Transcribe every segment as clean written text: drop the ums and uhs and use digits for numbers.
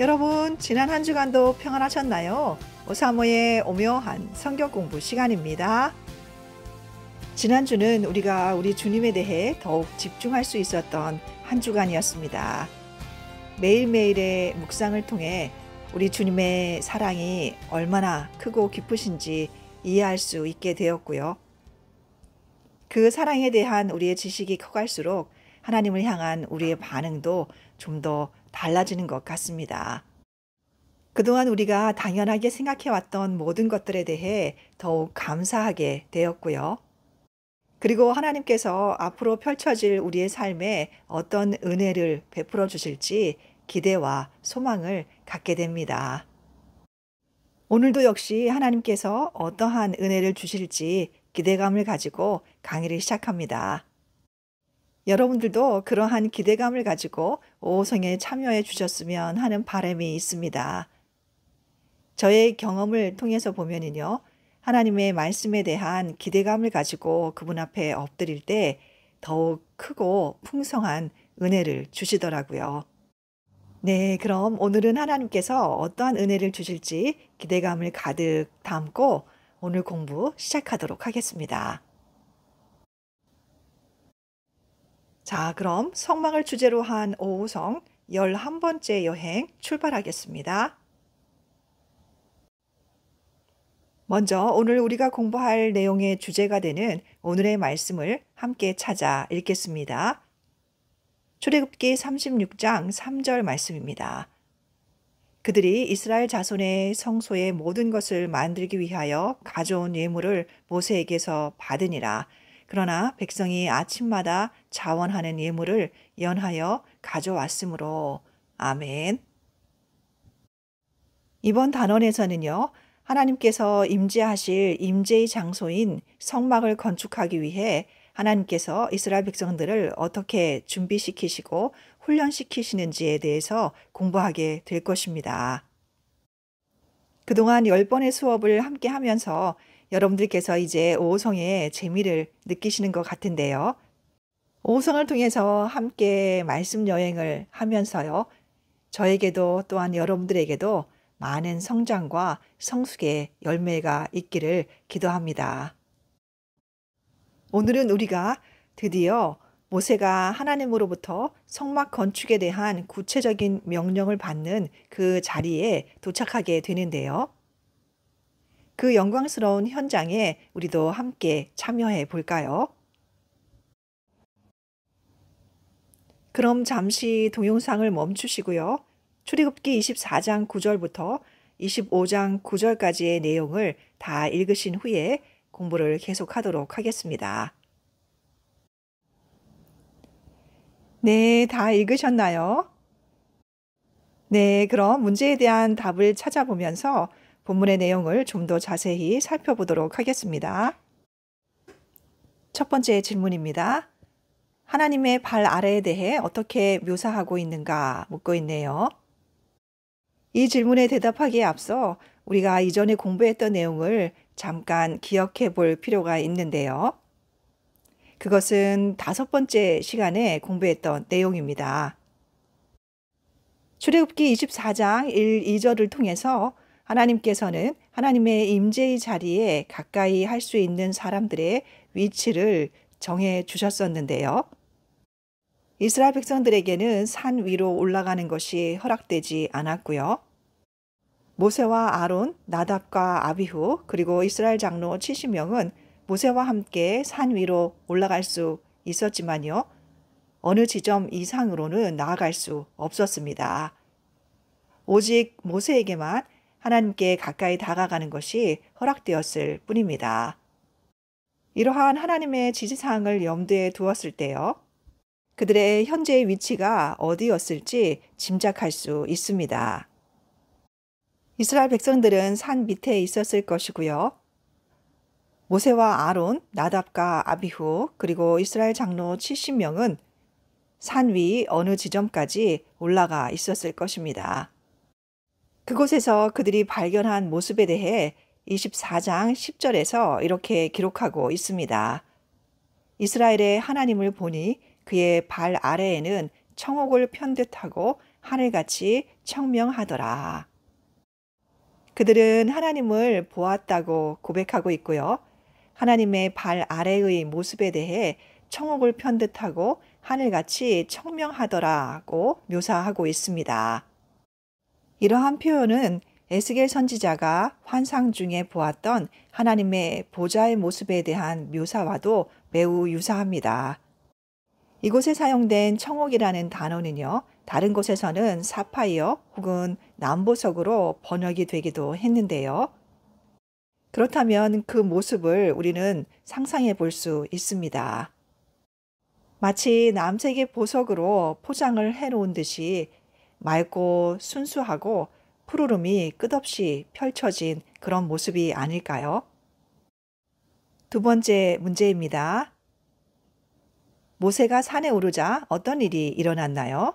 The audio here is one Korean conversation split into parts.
여러분, 지난 한 주간도 평안하셨나요? 오사모의 오묘한 성경 공부 시간입니다. 지난주는 우리가 우리 주님에 대해 더욱 집중할 수 있었던 한 주간이었습니다. 매일매일의 묵상을 통해 우리 주님의 사랑이 얼마나 크고 깊으신지 이해할 수 있게 되었고요. 그 사랑에 대한 우리의 지식이 커갈수록 하나님을 향한 우리의 반응도 좀 더 달라지는 것 같습니다. 그동안 우리가 당연하게 생각해왔던 모든 것들에 대해 더욱 감사하게 되었고요. 그리고 하나님께서 앞으로 펼쳐질 우리의 삶에 어떤 은혜를 베풀어 주실지 기대와 소망을 갖게 됩니다. 오늘도 역시 하나님께서 어떠한 은혜를 주실지 기대감을 가지고 강의를 시작합니다. 여러분들도 그러한 기대감을 가지고 오호성에 참여해 주셨으면 하는 바람이 있습니다. 저의 경험을 통해서 보면은요, 하나님의 말씀에 대한 기대감을 가지고 그분 앞에 엎드릴 때 더욱 크고 풍성한 은혜를 주시더라고요. 네, 그럼 오늘은 하나님께서 어떠한 은혜를 주실지 기대감을 가득 담고 오늘 공부 시작하도록 하겠습니다. 자, 그럼 성막을 주제로 한 오호성 11번째 여행 출발하겠습니다. 먼저 오늘 우리가 공부할 내용의 주제가 되는 오늘의 말씀을 함께 찾아 읽겠습니다. 출애굽기 36장 3절 말씀입니다. 그들이 이스라엘 자손의 성소의 모든 것을 만들기 위하여 가져온 예물을 모세에게서 받으니라. 그러나 백성이 아침마다 자원하는 예물을 연하여 가져왔으므로. 아멘. 이번 단원에서는요, 하나님께서 임재하실 임재의 장소인 성막을 건축하기 위해 하나님께서 이스라엘 백성들을 어떻게 준비시키시고 훈련시키시는지에 대해서 공부하게 될 것입니다. 그동안 10번의 수업을 함께 하면서 여러분들께서 이제 오호성의 재미를 느끼시는 것 같은데요. 오호성을 통해서 함께 말씀 여행을 하면서요, 저에게도 또한 여러분들에게도 많은 성장과 성숙의 열매가 있기를 기도합니다. 오늘은 우리가 드디어 모세가 하나님으로부터 성막 건축에 대한 구체적인 명령을 받는 그 자리에 도착하게 되는데요. 그 영광스러운 현장에 우리도 함께 참여해 볼까요? 그럼 잠시 동영상을 멈추시고요. 출애굽기 24장 9절부터 25장 9절까지의 내용을 다 읽으신 후에 공부를 계속하도록 하겠습니다. 네, 다 읽으셨나요? 네, 그럼 문제에 대한 답을 찾아보면서 본문의 내용을 좀 더 자세히 살펴보도록 하겠습니다. 첫 번째 질문입니다. 하나님의 발 아래에 대해 어떻게 묘사하고 있는가 묻고 있네요. 이 질문에 대답하기에 앞서 우리가 이전에 공부했던 내용을 잠깐 기억해 볼 필요가 있는데요. 그것은 5번째 시간에 공부했던 내용입니다. 출애굽기 24장 1, 2절을 통해서 하나님께서는 하나님의 임재의 자리에 가까이 할 수 있는 사람들의 위치를 정해 주셨었는데요. 이스라엘 백성들에게는 산 위로 올라가는 것이 허락되지 않았고요. 모세와 아론, 나답과 아비후, 그리고 이스라엘 장로 70명은 모세와 함께 산 위로 올라갈 수 있었지만요. 어느 지점 이상으로는 나아갈 수 없었습니다. 오직 모세에게만 하나님께 가까이 다가가는 것이 허락되었을 뿐입니다. 이러한 하나님의 지시사항을 염두에 두었을 때요, 그들의 현재의 위치가 어디였을지 짐작할 수 있습니다. 이스라엘 백성들은 산 밑에 있었을 것이고요. 모세와 아론, 나답과 아비후, 그리고 이스라엘 장로 70명은 산 위 어느 지점까지 올라가 있었을 것입니다. 그곳에서 그들이 발견한 모습에 대해 24장 10절에서 이렇게 기록하고 있습니다. 이스라엘의 하나님을 보니 그의 발 아래에는 청옥을 편듯하고 하늘같이 청명하더라. 그들은 하나님을 보았다고 고백하고 있고요. 하나님의 발 아래의 모습에 대해 청옥을 편 듯하고 하늘같이 청명하더라고 묘사하고 있습니다. 이러한 표현은 에스겔 선지자가 환상 중에 보았던 하나님의 보좌의 모습에 대한 묘사와도 매우 유사합니다. 이곳에 사용된 청옥이라는 단어는요, 다른 곳에서는 사파이어 혹은 남보석으로 번역이 되기도 했는데요. 그렇다면 그 모습을 우리는 상상해 볼 수 있습니다. 마치 남색의 보석으로 포장을 해놓은 듯이 맑고 순수하고 푸르름이 끝없이 펼쳐진 그런 모습이 아닐까요? 두 번째 문제입니다. 모세가 산에 오르자 어떤 일이 일어났나요?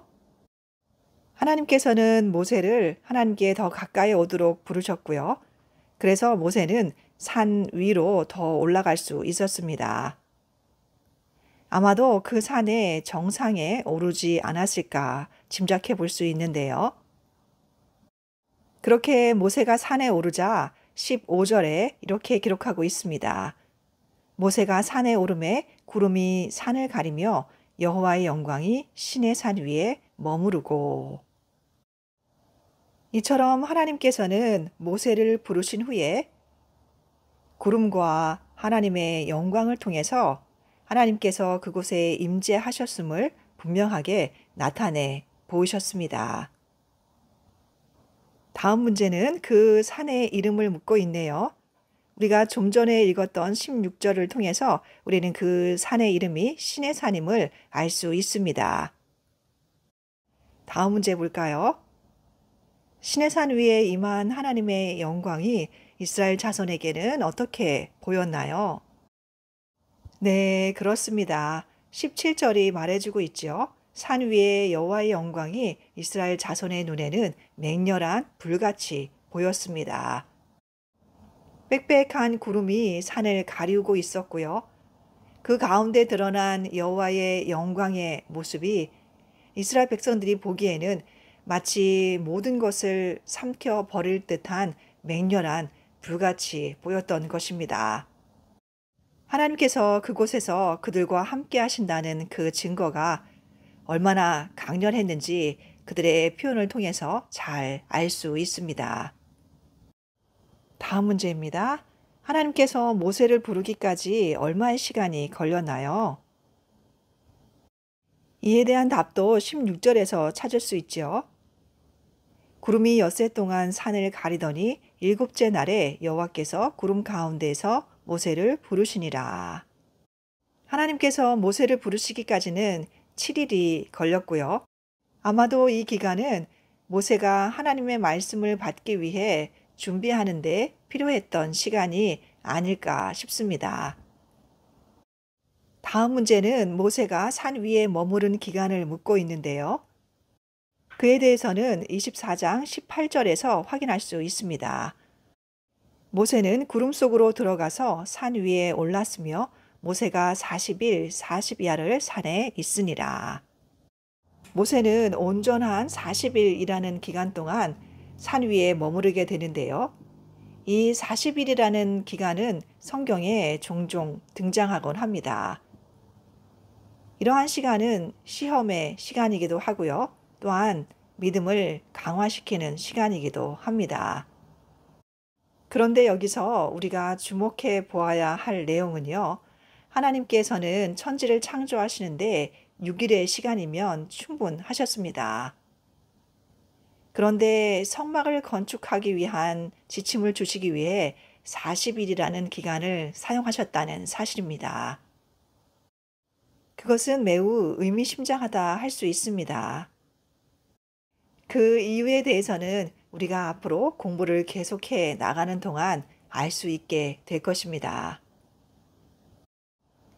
하나님께서는 모세를 하나님께 더 가까이 오도록 부르셨고요. 그래서 모세는 산 위로 더 올라갈 수 있었습니다. 아마도 그 산의 정상에 오르지 않았을까 짐작해 볼 수 있는데요. 그렇게 모세가 산에 오르자 15절에 이렇게 기록하고 있습니다. 모세가 산에 오르매 구름이 산을 가리며 여호와의 영광이 시내 산 위에 머무르고. 이처럼 하나님께서는 모세를 부르신 후에 구름과 하나님의 영광을 통해서 하나님께서 그곳에 임재하셨음을 분명하게 나타내 보이셨습니다. 다음 문제는 그 산의 이름을 묻고 있네요. 우리가 좀 전에 읽었던 16절을 통해서 우리는 그 산의 이름이 신의 산임을 알 수 있습니다. 다음 문제 볼까요? 신의 산 위에 임한 하나님의 영광이 이스라엘 자손에게는 어떻게 보였나요? 네, 그렇습니다. 17절이 말해주고 있죠. 산 위에 여호와의 영광이 이스라엘 자손의 눈에는 맹렬한 불같이 보였습니다. 빽빽한 구름이 산을 가리우고 있었고요. 그 가운데 드러난 여호와의 영광의 모습이 이스라엘 백성들이 보기에는 마치 모든 것을 삼켜 버릴 듯한 맹렬한 불같이 보였던 것입니다. 하나님께서 그곳에서 그들과 함께 하신다는 그 증거가 얼마나 강렬했는지 그들의 표현을 통해서 잘 알 수 있습니다. 다음 문제입니다. 하나님께서 모세를 부르기까지 얼마의 시간이 걸렸나요? 이에 대한 답도 16절에서 찾을 수 있죠. 구름이 엿새 동안 산을 가리더니 일곱째 날에 여호와께서 구름 가운데에서 모세를 부르시니라. 하나님께서 모세를 부르시기까지는 7일이 걸렸고요. 아마도 이 기간은 모세가 하나님의 말씀을 받기 위해 준비하는 데 필요했던 시간이 아닐까 싶습니다. 다음 문제는 모세가 산 위에 머무른 기간을 묻고 있는데요. 그에 대해서는 24장 18절에서 확인할 수 있습니다. 모세는 구름 속으로 들어가서 산 위에 올랐으며 모세가 40일 40야를 산에 있으니라. 모세는 온전한 40일이라는 기간 동안 산 위에 머무르게 되는데요. 이 40일이라는 기간은 성경에 종종 등장하곤 합니다. 이러한 시간은 시험의 시간이기도 하고요. 또한 믿음을 강화시키는 시간이기도 합니다. 그런데 여기서 우리가 주목해 보아야 할 내용은요. 하나님께서는 천지를 창조하시는데 6일의 시간이면 충분하셨습니다. 그런데 성막을 건축하기 위한 지침을 주시기 위해 40일이라는 기간을 사용하셨다는 사실입니다. 그것은 매우 의미심장하다 할 수 있습니다. 그 이유에 대해서는 우리가 앞으로 공부를 계속해 나가는 동안 알 수 있게 될 것입니다.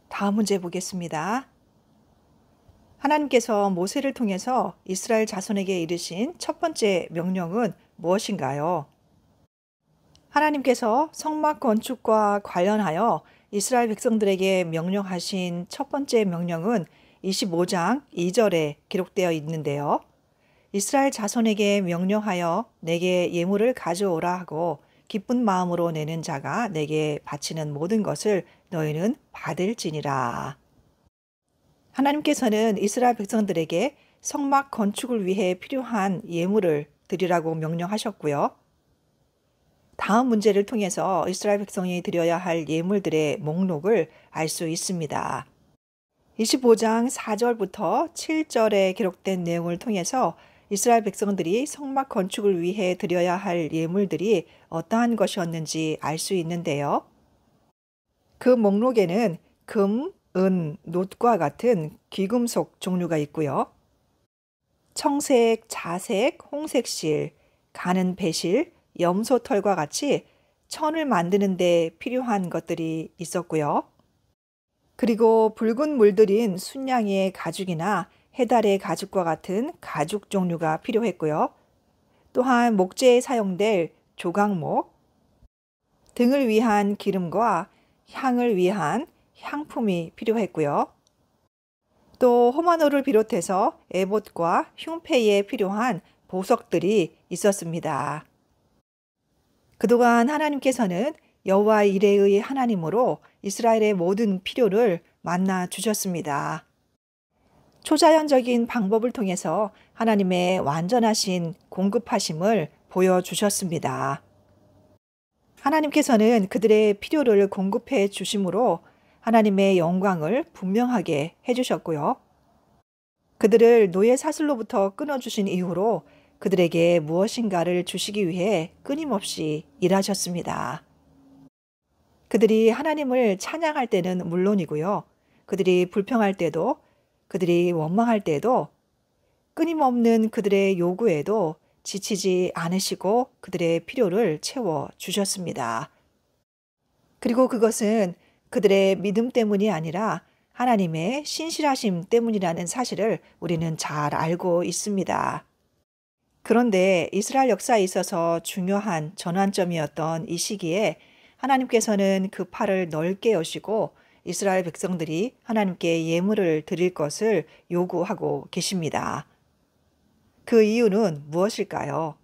다음 문제 보겠습니다. 하나님께서 모세를 통해서 이스라엘 자손에게 이르신 첫 번째 명령은 무엇인가요? 하나님께서 성막 건축과 관련하여 이스라엘 백성들에게 명령하신 첫 번째 명령은 25장 2절에 기록되어 있는데요. 이스라엘 자손에게 명령하여 내게 예물을 가져오라 하고 기쁜 마음으로 내는 자가 내게 바치는 모든 것을 너희는 받을지니라. 하나님께서는 이스라엘 백성들에게 성막 건축을 위해 필요한 예물을 드리라고 명령하셨고요. 다음 문제를 통해서 이스라엘 백성이 드려야 할 예물들의 목록을 알 수 있습니다. 25장 4절부터 7절에 기록된 내용을 통해서 이스라엘 백성들이 성막 건축을 위해 드려야 할 예물들이 어떠한 것이었는지 알 수 있는데요. 그 목록에는 금, 은, 놋과 같은 귀금속 종류가 있고요. 청색, 자색, 홍색실, 가는 배실, 염소털과 같이 천을 만드는 데 필요한 것들이 있었고요. 그리고 붉은 물들인 순양의 가죽이나 해달의 가죽과 같은 가죽 종류가 필요했고요. 또한 목재에 사용될 조각목, 등을 위한 기름과 향을 위한 향품이 필요했고요. 또 호마노를 비롯해서 에봇과 흉패에 필요한 보석들이 있었습니다. 그동안 하나님께서는 여호와 이레의 하나님으로 이스라엘의 모든 필요를 만나 주셨습니다. 초자연적인 방법을 통해서 하나님의 완전하신 공급하심을 보여주셨습니다. 하나님께서는 그들의 필요를 공급해 주심으로 하나님의 영광을 분명하게 해주셨고요. 그들을 노예 사슬로부터 끊어주신 이후로 그들에게 무엇인가를 주시기 위해 끊임없이 일하셨습니다. 그들이 하나님을 찬양할 때는 물론이고요. 그들이 불평할 때도, 그들이 원망할 때도, 끊임없는 그들의 요구에도 지치지 않으시고 그들의 필요를 채워 주셨습니다. 그리고 그것은 그들의 믿음 때문이 아니라 하나님의 신실하심 때문이라는 사실을 우리는 잘 알고 있습니다. 그런데 이스라엘 역사에 있어서 중요한 전환점이었던 이 시기에 하나님께서는 그 팔을 넓게 여시고 이스라엘 백성들이 하나님께 예물을 드릴 것을 요구하고 계십니다. 그 이유는 무엇일까요?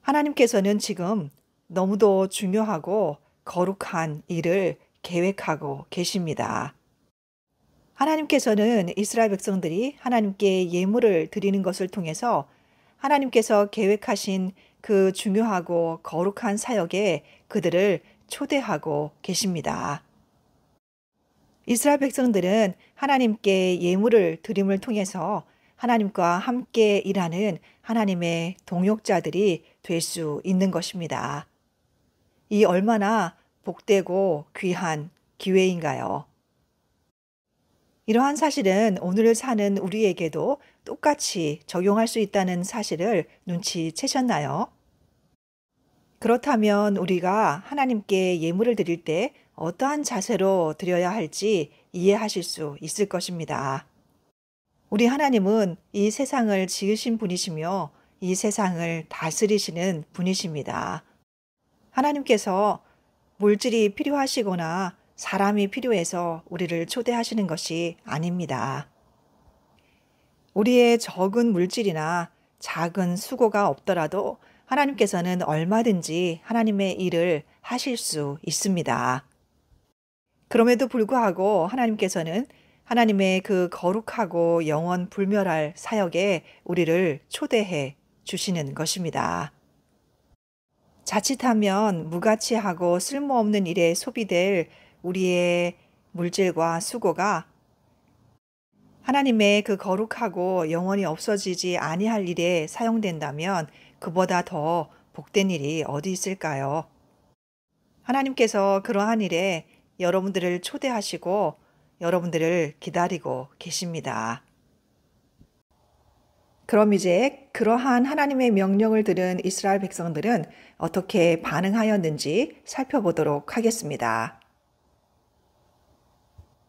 하나님께서는 지금 너무도 중요하고 거룩한 일을 계획하고 계십니다. 하나님께서는 이스라엘 백성들이 하나님께 예물을 드리는 것을 통해서 하나님께서 계획하신 그 중요하고 거룩한 사역에 그들을 초대하고 계십니다. 이스라엘 백성들은 하나님께 예물을 드림을 통해서 하나님과 함께 일하는 하나님의 동역자들이 될 수 있는 것입니다. 이 얼마나 복되고 귀한 기회인가요? 이러한 사실은 오늘을 사는 우리에게도 똑같이 적용할 수 있다는 사실을 눈치채셨나요? 그렇다면 우리가 하나님께 예물을 드릴 때 어떠한 자세로 드려야 할지 이해하실 수 있을 것입니다. 우리 하나님은 이 세상을 지으신 분이시며 이 세상을 다스리시는 분이십니다. 하나님께서 물질이 필요하시거나 사람이 필요해서 우리를 초대하시는 것이 아닙니다. 우리의 적은 물질이나 작은 수고가 없더라도 하나님께서는 얼마든지 하나님의 일을 하실 수 있습니다. 그럼에도 불구하고 하나님께서는 하나님의 그 거룩하고 영원 불멸할 사역에 우리를 초대해 주시는 것입니다. 자칫하면 무가치하고 쓸모없는 일에 소비될 우리의 물질과 수고가 하나님의 그 거룩하고 영원히 없어지지 아니할 일에 사용된다면 그보다 더 복된 일이 어디 있을까요? 하나님께서 그러한 일에 여러분들을 초대하시고 여러분들을 기다리고 계십니다. 그럼 이제 그러한 하나님의 명령을 들은 이스라엘 백성들은 어떻게 반응하였는지 살펴보도록 하겠습니다.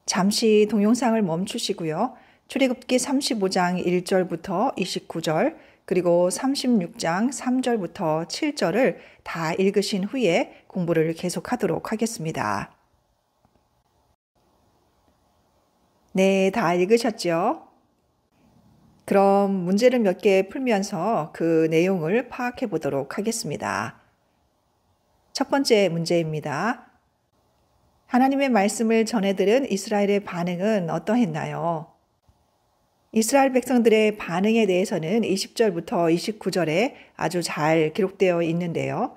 잠시 동영상을 멈추시고요. 출애굽기 35장 1절부터 29절 그리고 36장 3절부터 7절을 다 읽으신 후에 공부를 계속하도록 하겠습니다. 네, 다 읽으셨죠? 그럼 문제를 몇 개 풀면서 그 내용을 파악해 보도록 하겠습니다. 첫 번째 문제입니다. 하나님의 말씀을 전해들은 이스라엘의 반응은 어떠했나요? 이스라엘 백성들의 반응에 대해서는 20절부터 29절에 아주 잘 기록되어 있는데요.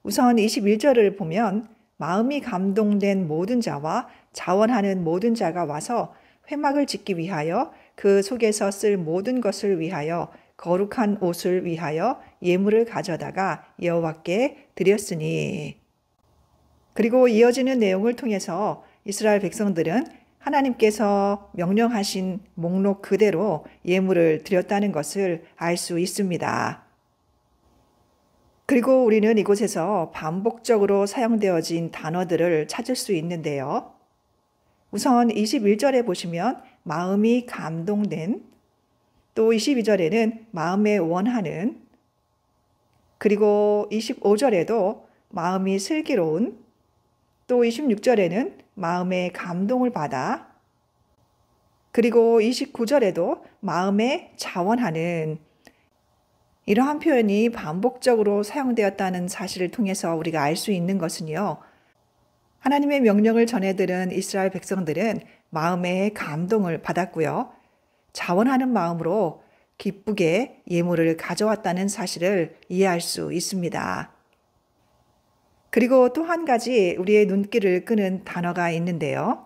우선 21절을 보면 마음이 감동된 모든 자와 자원하는 모든 자가 와서 회막을 짓기 위하여 그 속에서 쓸 모든 것을 위하여 거룩한 옷을 위하여 예물을 가져다가 여호와께 드렸으니. 그리고 이어지는 내용을 통해서 이스라엘 백성들은 하나님께서 명령하신 목록 그대로 예물을 드렸다는 것을 알 수 있습니다. 그리고 우리는 이곳에서 반복적으로 사용되어진 단어들을 찾을 수 있는데요. 우선 21절에 보시면 마음이 감동된, 또 22절에는 마음에 원하는, 그리고 25절에도 마음이 슬기로운, 또 26절에는 마음의 감동을 받아, 그리고 29절에도 마음에 자원하는, 이러한 표현이 반복적으로 사용되었다는 사실을 통해서 우리가 알 수 있는 것은요. 하나님의 명령을 전해들은 이스라엘 백성들은 마음의 감동을 받았고요. 자원하는 마음으로 기쁘게 예물을 가져왔다는 사실을 이해할 수 있습니다. 그리고 또 한 가지 우리의 눈길을 끄는 단어가 있는데요.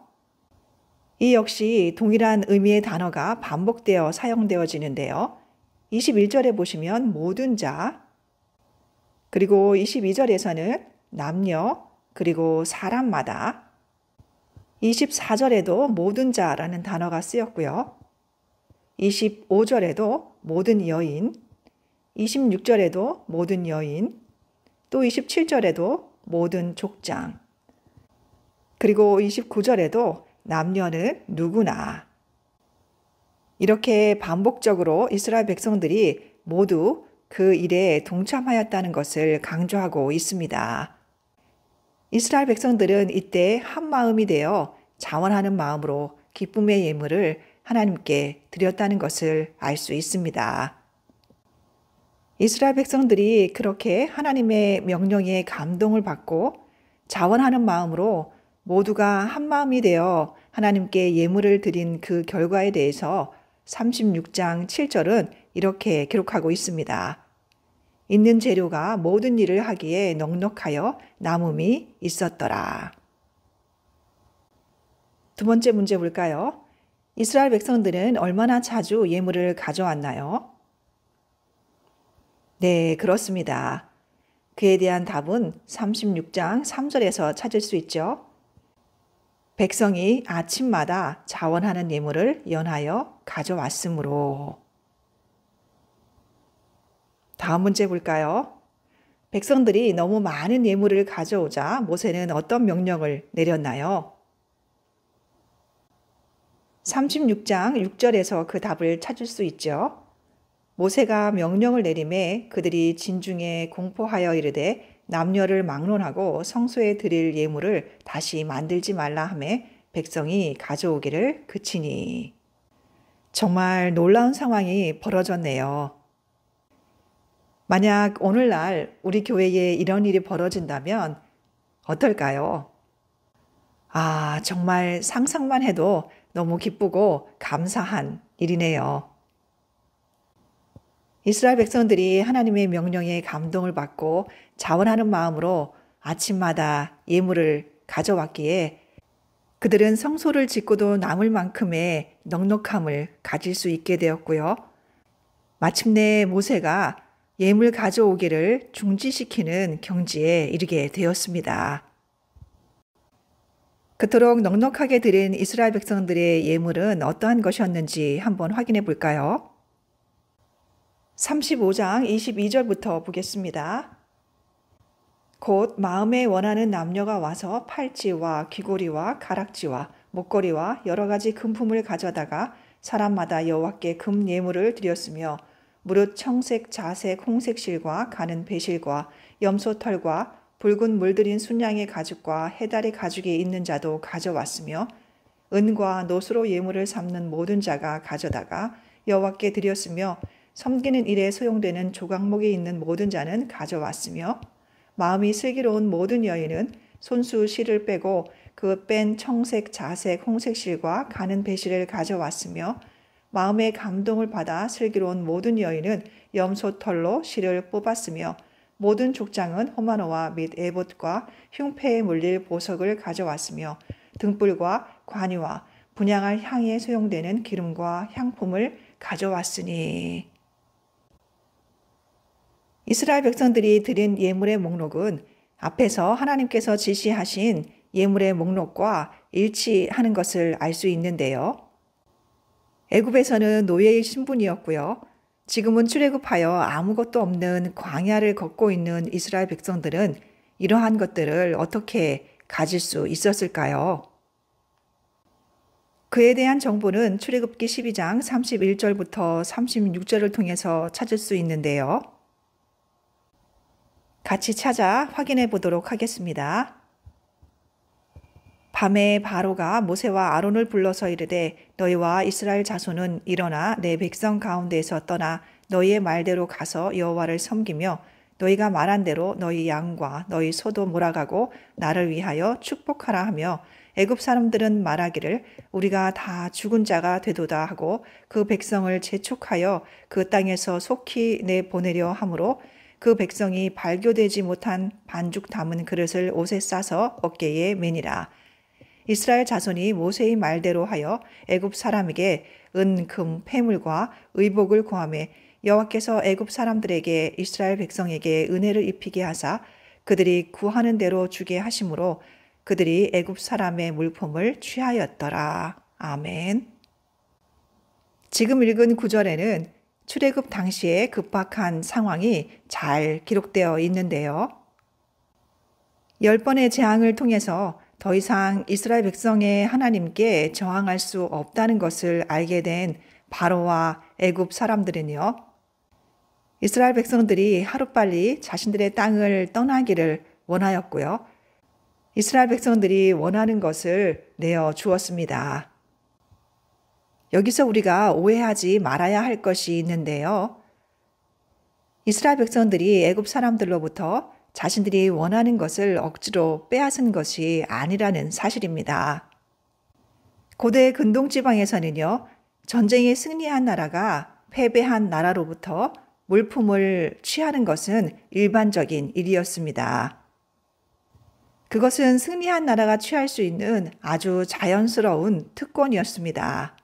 이 역시 동일한 의미의 단어가 반복되어 사용되어지는데요. 21절에 보시면 모든 자, 그리고 22절에서는 남녀, 그리고 사람마다, 24절에도 모든 자라는 단어가 쓰였고요. 25절에도 모든 여인, 26절에도 모든 여인, 또 27절에도 모든 족장, 그리고 29절에도 남녀는 누구나. 이렇게 반복적으로 이스라엘 백성들이 모두 그 일에 동참하였다는 것을 강조하고 있습니다. 이스라엘 백성들은 이때 한 마음이 되어 자원하는 마음으로 기쁨의 예물을 하나님께 드렸다는 것을 알 수 있습니다. 이스라엘 백성들이 그렇게 하나님의 명령에 감동을 받고 자원하는 마음으로 모두가 한 마음이 되어 하나님께 예물을 드린 그 결과에 대해서 36장 7절은 이렇게 기록하고 있습니다. 있는 재료가 모든 일을 하기에 넉넉하여 남음이 있었더라. 두 번째 문제 볼까요? 이스라엘 백성들은 얼마나 자주 예물을 가져왔나요? 네, 그렇습니다. 그에 대한 답은 36장 3절에서 찾을 수 있죠. 백성이 아침마다 자원하는 예물을 연하여 가져왔으므로. 다음 문제 볼까요? 백성들이 너무 많은 예물을 가져오자 모세는 어떤 명령을 내렸나요? 36장 6절에서 그 답을 찾을 수 있죠. 모세가 명령을 내림에 그들이 진중에 공포하여 이르되 남녀를 막론하고 성소에 드릴 예물을 다시 만들지 말라 하매 백성이 가져오기를 그치니. 정말 놀라운 상황이 벌어졌네요. 만약 오늘날 우리 교회에 이런 일이 벌어진다면 어떨까요? 정말 상상만 해도 너무 기쁘고 감사한 일이네요. 이스라엘 백성들이 하나님의 명령에 감동을 받고 자원하는 마음으로 아침마다 예물을 가져왔기에 그들은 성소를 짓고도 남을 만큼의 넉넉함을 가질 수 있게 되었고요. 마침내 모세가 예물 가져오기를 중지시키는 경지에 이르게 되었습니다. 그토록 넉넉하게 드린 이스라엘 백성들의 예물은 어떠한 것이었는지 한번 확인해 볼까요? 35장 22절부터 보겠습니다. 곧 마음에 원하는 남녀가 와서 팔찌와 귀고리와 가락지와 목걸이와 여러 가지 금품을 가져다가 사람마다 여호와께 금 예물을 드렸으며 무릇 청색, 자색, 홍색 실과 가는 배실과 염소털과 붉은 물들인 순양의 가죽과 해달의 가죽이 있는 자도 가져왔으며 은과 노수로 예물을 삼는 모든 자가 가져다가 여호와께 드렸으며 섬기는 일에 소용되는 조각목이 있는 모든 자는 가져왔으며 마음이 슬기로운 모든 여인은 손수 실을 빼고 그 뺀 청색, 자색, 홍색 실과 가는 배실을 가져왔으며 마음의 감동을 받아 슬기로운 모든 여인은 염소 털로 실을 뽑았으며 모든 족장은 호마노와 및 에봇과 흉패에 물릴 보석을 가져왔으며 등불과 관유와 분향할 향에 소용되는 기름과 향품을 가져왔으니. 이스라엘 백성들이 드린 예물의 목록은 앞에서 하나님께서 지시하신 예물의 목록과 일치하는 것을 알 수 있는데요. 애굽에서는 노예의 신분이었고요. 지금은 출애굽하여 아무것도 없는 광야를 걷고 있는 이스라엘 백성들은 이러한 것들을 어떻게 가질 수 있었을까요? 그에 대한 정보는 출애굽기 12장 31절부터 36절을 통해서 찾을 수 있는데요. 같이 찾아 확인해 보도록 하겠습니다. 밤에 바로가 모세와 아론을 불러서 이르되 너희와 이스라엘 자손은 일어나 내 백성 가운데에서 떠나 너희의 말대로 가서 여호와를 섬기며 너희가 말한 대로 너희 양과 너희 소도 몰아가고 나를 위하여 축복하라 하며 애굽 사람들은 말하기를 우리가 다 죽은 자가 되도다 하고 그 백성을 재촉하여 그 땅에서 속히 내보내려 하므로 그 백성이 발교되지 못한 반죽 담은 그릇을 옷에 싸서 어깨에 매니라. 이스라엘 자손이 모세의 말대로 하여 애굽 사람에게 은, 금, 패물과 의복을 구하매 여호와께서 애굽 사람들에게 이스라엘 백성에게 은혜를 입히게 하사 그들이 구하는 대로 주게 하심으로 그들이 애굽 사람의 물품을 취하였더라. 아멘. 지금 읽은 구절에는 출애굽 당시의 급박한 상황이 잘 기록되어 있는데요. 10번의 재앙을 통해서 더 이상 이스라엘 백성의 하나님께 저항할 수 없다는 것을 알게 된 바로와 애굽 사람들은요. 이스라엘 백성들이 하루빨리 자신들의 땅을 떠나기를 원하였고요. 이스라엘 백성들이 원하는 것을 내어 주었습니다. 여기서 우리가 오해하지 말아야 할 것이 있는데요. 이스라엘 백성들이 애굽 사람들로부터 자신들이 원하는 것을 억지로 빼앗은 것이 아니라는 사실입니다. 고대 근동지방에서는요, 전쟁에 승리한 나라가 패배한 나라로부터 물품을 취하는 것은 일반적인 일이었습니다. 그것은 승리한 나라가 취할 수 있는 아주 자연스러운 특권이었습니다.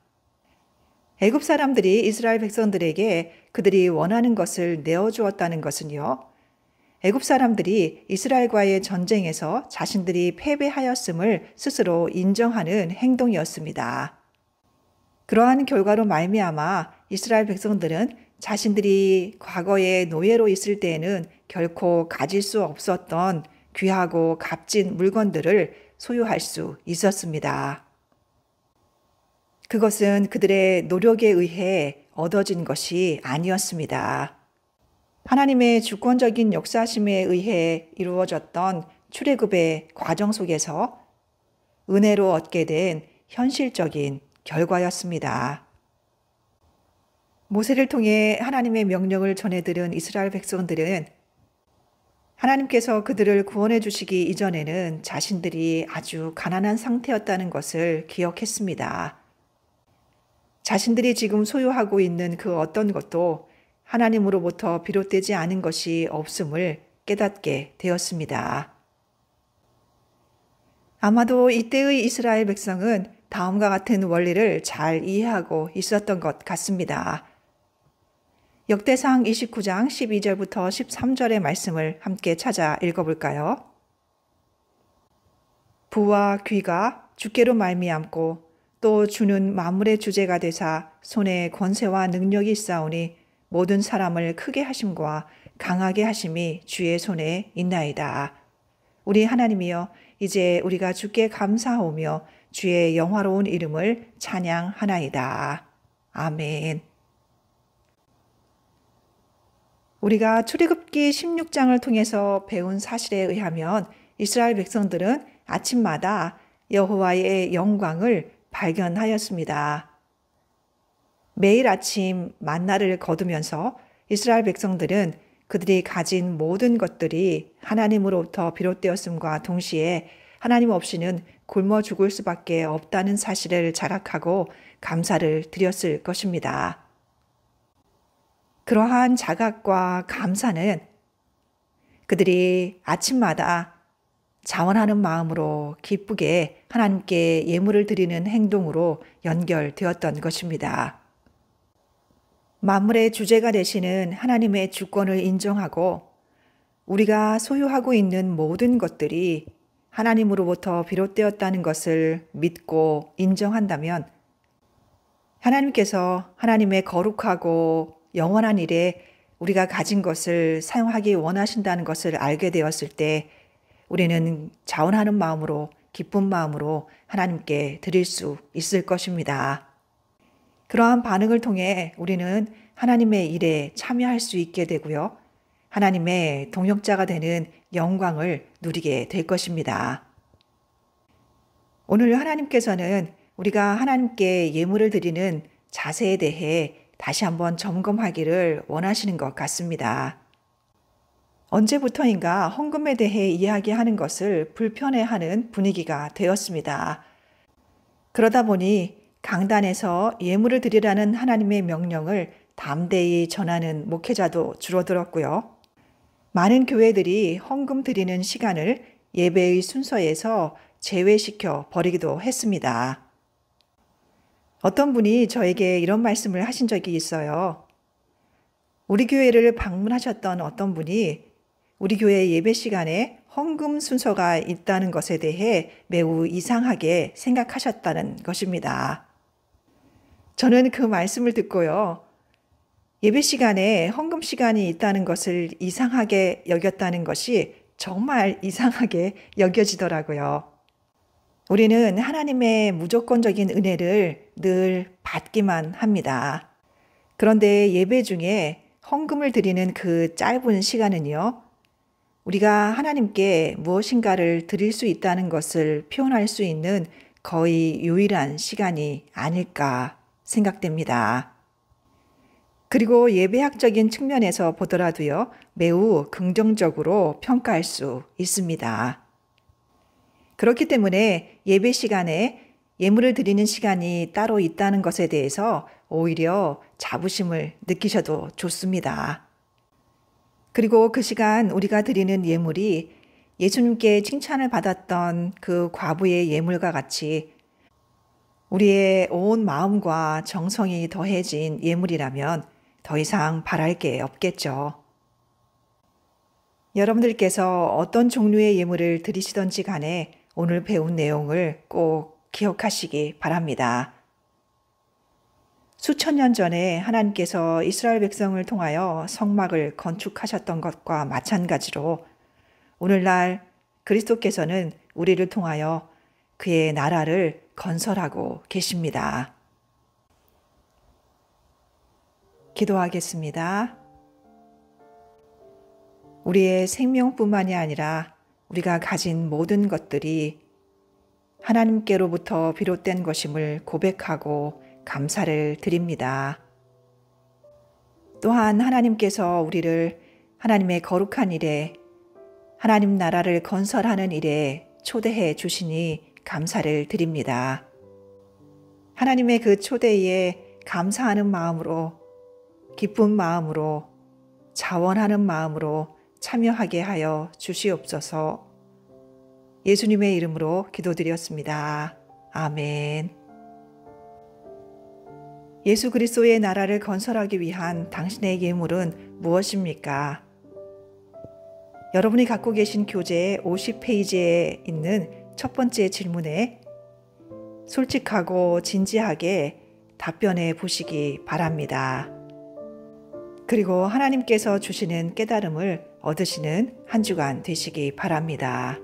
애굽 사람들이 이스라엘 백성들에게 그들이 원하는 것을 내어주었다는 것은요, 애굽 사람들이 이스라엘과의 전쟁에서 자신들이 패배하였음을 스스로 인정하는 행동이었습니다. 그러한 결과로 말미암아 이스라엘 백성들은 자신들이 과거에 노예로 있을 때에는 결코 가질 수 없었던 귀하고 값진 물건들을 소유할 수 있었습니다. 그것은 그들의 노력에 의해 얻어진 것이 아니었습니다. 하나님의 주권적인 역사심에 의해 이루어졌던 출애굽의 과정 속에서 은혜로 얻게 된 현실적인 결과였습니다. 모세를 통해 하나님의 명령을 전해들은 이스라엘 백성들은 하나님께서 그들을 구원해 주시기 이전에는 자신들이 아주 가난한 상태였다는 것을 기억했습니다. 자신들이 지금 소유하고 있는 그 어떤 것도 하나님으로부터 비롯되지 않은 것이 없음을 깨닫게 되었습니다. 아마도 이때의 이스라엘 백성은 다음과 같은 원리를 잘 이해하고 있었던 것 같습니다. 역대상 29장 12절부터 13절의 말씀을 함께 찾아 읽어볼까요? 부와 귀가 주께로 말미암고 또 주는 만물의 주제가 되사 손에 권세와 능력이 있사오니 모든 사람을 크게 하심과 강하게 하심이 주의 손에 있나이다. 우리 하나님이여 이제 우리가 주께 감사하오며 주의 영화로운 이름을 찬양하나이다. 아멘. 우리가 출애굽기 16장을 통해서 배운 사실에 의하면 이스라엘 백성들은 아침마다 여호와의 영광을 발견하였습니다. 매일 아침 만나를 거두면서 이스라엘 백성들은 그들이 가진 모든 것들이 하나님으로부터 비롯되었음과 동시에 하나님 없이는 굶어 죽을 수밖에 없다는 사실을 자각하고 감사를 드렸을 것입니다. 그러한 자각과 감사는 그들이 아침마다 자원하는 마음으로 기쁘게 하나님께 예물을 드리는 행동으로 연결되었던 것입니다. 만물의 주제가 되시는 하나님의 주권을 인정하고 우리가 소유하고 있는 모든 것들이 하나님으로부터 비롯되었다는 것을 믿고 인정한다면 하나님께서 하나님의 거룩하고 영원한 일에 우리가 가진 것을 사용하기 원하신다는 것을 알게 되었을 때 우리는 자원하는 마음으로 기쁜 마음으로 하나님께 드릴 수 있을 것입니다. 그러한 반응을 통해 우리는 하나님의 일에 참여할 수 있게 되고요. 하나님의 동역자가 되는 영광을 누리게 될 것입니다. 오늘 하나님께서는 우리가 하나님께 예물을 드리는 자세에 대해 다시 한번 점검하기를 원하시는 것 같습니다. 언제부터인가 헌금에 대해 이야기하는 것을 불편해하는 분위기가 되었습니다. 그러다 보니 강단에서 예물을 드리라는 하나님의 명령을 담대히 전하는 목회자도 줄어들었고요. 많은 교회들이 헌금 드리는 시간을 예배의 순서에서 제외시켜 버리기도 했습니다. 어떤 분이 저에게 이런 말씀을 하신 적이 있어요. 우리 교회를 방문하셨던 어떤 분이 우리 교회 예배 시간에 헌금 순서가 있다는 것에 대해 매우 이상하게 생각하셨다는 것입니다. 저는 그 말씀을 듣고요. 예배 시간에 헌금 시간이 있다는 것을 이상하게 여겼다는 것이 정말 이상하게 여겨지더라고요. 우리는 하나님의 무조건적인 은혜를 늘 받기만 합니다. 그런데 예배 중에 헌금을 드리는 그 짧은 시간은요, 우리가 하나님께 무엇인가를 드릴 수 있다는 것을 표현할 수 있는 거의 유일한 시간이 아닐까 생각됩니다. 그리고 예배학적인 측면에서 보더라도요, 매우 긍정적으로 평가할 수 있습니다. 그렇기 때문에 예배 시간에 예물을 드리는 시간이 따로 있다는 것에 대해서 오히려 자부심을 느끼셔도 좋습니다. 그리고 그 시간 우리가 드리는 예물이 예수님께 칭찬을 받았던 그 과부의 예물과 같이 우리의 온 마음과 정성이 더해진 예물이라면 더 이상 바랄 게 없겠죠. 여러분들께서 어떤 종류의 예물을 드리시던지 간에 오늘 배운 내용을 꼭 기억하시기 바랍니다. 수천 년 전에 하나님께서 이스라엘 백성을 통하여 성막을 건축하셨던 것과 마찬가지로 오늘날 그리스도께서는 우리를 통하여 그의 나라를 건설하고 계십니다. 기도하겠습니다. 우리의 생명뿐만이 아니라 우리가 가진 모든 것들이 하나님께로부터 비롯된 것임을 고백하고 감사를 드립니다. 또한 하나님께서 우리를 하나님의 거룩한 일에 하나님 나라를 건설하는 일에 초대해 주시니 감사를 드립니다. 하나님의 그 초대에 감사하는 마음으로 기쁜 마음으로 자원하는 마음으로 참여하게 하여 주시옵소서. 예수님의 이름으로 기도드렸습니다. 아멘. 예수 그리스도의 나라를 건설하기 위한 당신의 예물은 무엇입니까? 여러분이 갖고 계신 교재 50페이지에 있는 첫 번째 질문에 솔직하고 진지하게 답변해 보시기 바랍니다. 그리고 하나님께서 주시는 깨달음을 얻으시는 한 주간 되시기 바랍니다.